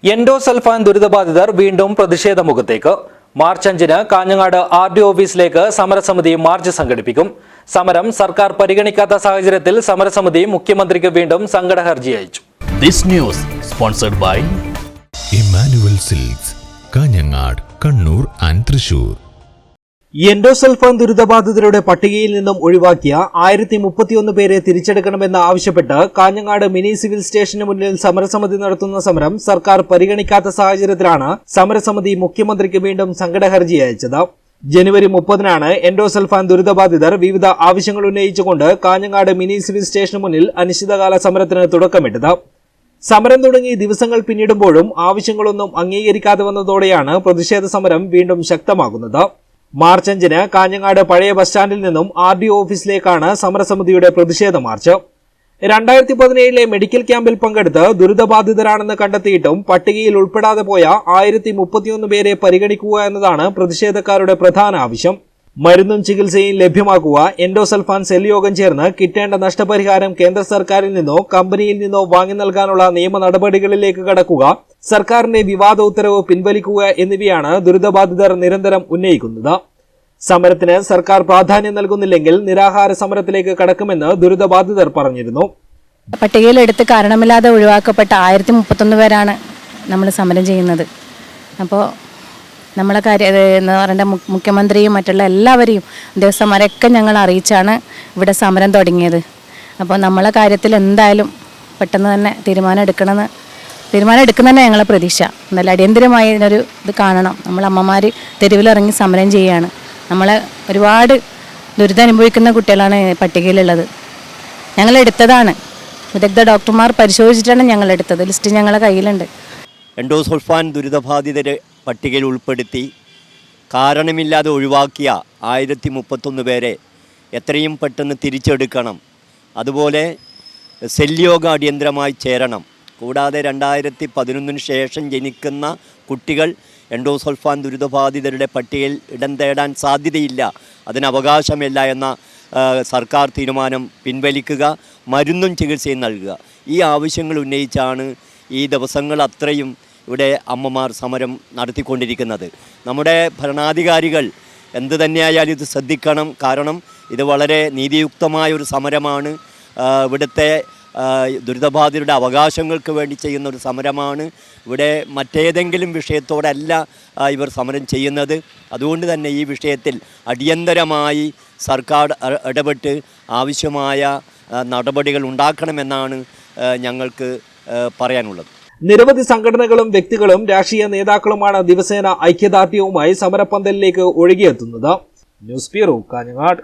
Endosulfan ദുരിതബാധിതർ വീണ്ടും പ്രതിഷേധമുഖത്തേക്ക്. March 5-ന് Kanhangad RDO ഓഫീസിലേക്ക് സമരസമിതി മാർച്ച് സംഘടിപ്പിക്കും. സമരം സർക്കാർ പരിഗണിക്കാത്ത സാഹചര്യത്തിൽ സമരസമിതി മുഖ്യമന്ത്രിക്ക് വീണ്ടും സങ്കട ഹർജി അയച്ചു. This news sponsored by Emmanuel Silks, Kanhangad, Kannur and Thrissur. Endosulfan ദുരിതബാധിതരുടെ പട്ടികയിൽ നിന്നും ഒഴിവാക്കിയ 1031 പേരെ തിരിച്ചെടുക്കണമെന്ന് ആവശ്യപ്പെട്ട് കാഞ്ഞങ്ങാട് മിനി സിവിൽ സ്റ്റേഷന് മുന്നിൽ സമരസമിതി നടത്തുന്ന സമരം സർക്കാർ പരിഗണിക്കാത്ത സാഹചര്യത്തിലാണ് സമരസമിതി മുഖ്യമന്ത്രിക്ക് വീണ്ടും സങ്കട ഹർജി അയച്ചത്. ജനുവരി 30-നാണ് എൻഡോസൾഫാൻ ദുരിതബാധിതർ വിവിധ ആവശ്യങ്ങൾ ഉന്നയിച്ചുകൊണ്ട് കാഞ്ഞങ്ങാട് മിനി സിവിൽ സ്റ്റേഷന് മുന്നിൽ അനിശ്ചിതകാല സമരത്തിന് തുടക്കമിട്ടത്. സമരം തുടങ്ങി ദിവസങ്ങൾ പിന്നിടുമ്പോഴും ആവശ്യങ്ങളൊന്നും അംഗീകരിക്കാതെ വന്നതോടെയാണ് പ്രതിഷേധ സമരം വീണ്ടും ശക്തമാകുന്നത്. മാർച്ച് 5-ന് കാഞ്ഞങ്ങാട് പഴയ ബസ് സ്റ്റാൻഡിൽ നിന്നും RDO ഓഫീസിലേക്കാണ് സമരസമിതിയുടെ പ്രതിഷേധ മാർച്ച്. 2017-ലെ മെഡിക്കൽ ക്യാമ്പിൽ പങ്കെടുത്ത് ദുരിതബാധിതരാണെന്ന് കണ്ടെത്തിയിട്ടും പട്ടികയിൽ ഉൾപ്പെടാതെ പോയ 1031 പേരെ പരിഗണിക്കുക എന്നതാണ് പ്രതിഷേധക്കാരുടെ പ്രധാന ആവശ്യം. മരുന്നും ചികിത്സയും ലഭ്യമാക്കുക, എൻഡോസൾഫാൻ സെൽ യോഗം ചേർന്ന് കിട്ടേണ്ട നഷ്ടപരിഹാരം കേന്ദ്ര സർക്കാരിൽ നിന്നോ കമ്പനിയിൽ നിന്നോ വാങ്ങി നൽകാനുള്ള നിയമ നടപടികളിലേക്ക് കടക്കുക, സർക്കാരിന്റെ വിവാദ ഉത്തരവ് പിൻവലിക്കുക എന്നിവയാണ് ദുരിതബാധിതർ നിരന്തരം ഉന്നയിക്കുന്നത്. സമരത്തിന് സർക്കാർ പ്രാധാന്യം നൽകുന്നില്ലെങ്കിൽ നിരാഹാര സമരത്തിലേക്ക് കടക്കുമെന്ന് ദുരിതബാധിതർ പറഞ്ഞിരുന്നു. പട്ടികയിലെടുത്ത് കാരണമില്ലാതെ ഒഴിവാക്കപ്പെട്ട 1031 പേരാണ് നമ്മൾ സമരം ചെയ്യുന്നത്. അപ്പോൾ നമ്മളെ കാര്യം എന്ന് പറയുന്ന മുഖ്യമന്ത്രിയും മറ്റുള്ള എല്ലാവരെയും ഉദ്യോഗസ്ഥന്മാരെയൊക്കെ ഞങ്ങൾ അറിയിച്ചാണ് ഇവിടെ സമരം തുടങ്ങിയത്. അപ്പോൾ നമ്മളെ കാര്യത്തിൽ എന്തായാലും പെട്ടെന്ന് തന്നെ തീരുമാനം എടുക്കുന്നതന്നെ ഞങ്ങളെ പ്രതീക്ഷ. എന്നാലും അടിയന്തരമായി ഇതിനൊരു ഇത് കാണണം. നമ്മളമ്മമാർ തെരുവിലിറങ്ങി സമരം ചെയ്യുകയാണ്. നമ്മളെ ഒരുപാട് ദുരിതം അനുഭവിക്കുന്ന കുട്ടികളാണ് പട്ടികയിലുള്ളത്. ഞങ്ങളെടുത്തതാണ്, വിദഗ്ധ ഡോക്ടർമാർ പരിശോധിച്ചിട്ടാണ് ഞങ്ങളെടുത്തത്. ലിസ്റ്റ് ഞങ്ങളുടെ കയ്യിലുണ്ട്. എൻഡോസൾഫാൻ ദുരിതബാധിതരെ പട്ടികയിൽ ഉൾപ്പെടുത്തി കാരണമില്ലാതെ ഒഴിവാക്കിയ 1031 പേരെ എത്രയും പെട്ടെന്ന് തിരിച്ചെടുക്കണം. അതുപോലെ സെല്യോഗ അടിയന്തരമായി ചേരണം. കൂടാതെ 2011 ശേഷം ജനിക്കുന്ന കുട്ടികൾ എൻഡോസൾഫാൻ ദുരിതബാധിതരുടെ പട്ടികയിൽ ഇടം തേടാൻ സാധ്യതയില്ല, അതിന് അവകാശമില്ല എന്ന സർക്കാർ തീരുമാനം പിൻവലിക്കുക, മരുന്നും ചികിത്സയും നൽകുക. ഈ ആവശ്യങ്ങൾ ഉന്നയിച്ചാണ് ഈ ദിവസങ്ങൾ അത്രയും ഇവിടെ അമ്മമാർ സമരം നടത്തിക്കൊണ്ടിരിക്കുന്നത്. നമ്മുടെ ഭരണാധികാരികൾ എന്തു തന്നെയായാലും ഇത് ശ്രദ്ധിക്കണം. കാരണം ഇത് വളരെ നീതിയുക്തമായ ഒരു സമരമാണ്. ഇവിടുത്തെ ദുരിതബാധിതരുടെ അവകാശങ്ങൾക്ക് വേണ്ടി ചെയ്യുന്ന ഒരു സമരമാണ്. ഇവിടെ മറ്റേതെങ്കിലും വിഷയത്തോടല്ല ഇവർ സമരം ചെയ്യുന്നത്. അതുകൊണ്ട് തന്നെ ഈ വിഷയത്തിൽ അടിയന്തരമായി സർക്കാർ ഇടപെട്ട് ആവശ്യമായ നടപടികൾ ഉണ്ടാക്കണമെന്നാണ് ഞങ്ങൾക്ക് പറയാനുള്ളത്. നിരവധി സംഘടനകളും വ്യക്തികളും രാഷ്ട്രീയ നേതാക്കളുമാണ് ദിവസേന ഐക്യദാർഢ്യവുമായി സമരപ്പന്തലിലേക്ക് ഒഴുകിയെത്തുന്നത്. News bureau, Kanhangad.